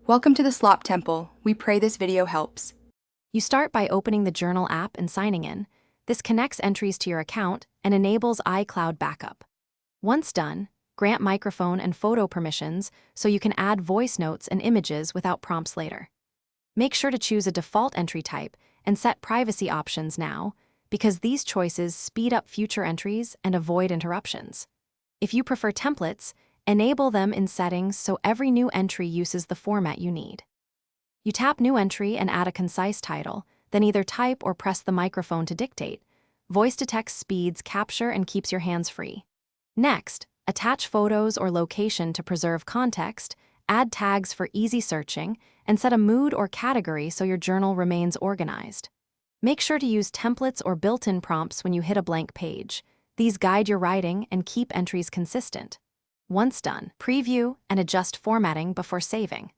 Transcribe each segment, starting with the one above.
Welcome to the Slop Temple. We pray this video helps. You start by opening the Journal app and signing in. This connects entries to your account and enables iCloud backup. Once done, grant microphone and photo permissions so you can add voice notes and images without prompts later. Make sure to choose a default entry type and set privacy options now, because these choices speed up future entries and avoid interruptions. If you prefer templates, enable them in settings so every new entry uses the format you need. You tap New Entry and add a concise title, then either type or press the microphone to dictate. Voice-to-text speeds capture and keeps your hands free. Next, attach photos or location to preserve context, add tags for easy searching, and set a mood or category so your journal remains organized. Make sure to use templates or built-in prompts when you hit a blank page. These guide your writing and keep entries consistent. Once done, preview and adjust formatting before saving.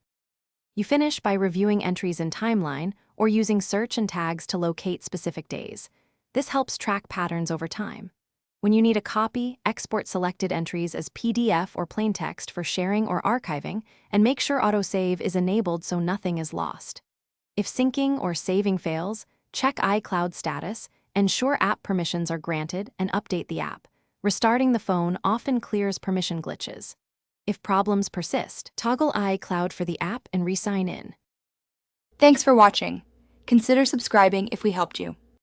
You finish by reviewing entries in Timeline or using search and tags to locate specific days. This helps track patterns over time. When you need a copy, export selected entries as PDF or plain text for sharing or archiving, and make sure autosave is enabled so nothing is lost. If syncing or saving fails, check iCloud status, ensure app permissions are granted, and update the app. Restarting the phone often clears permission glitches. If problems persist, toggle iCloud for the app and re-sign in. Thanks for watching. Consider subscribing if we helped you.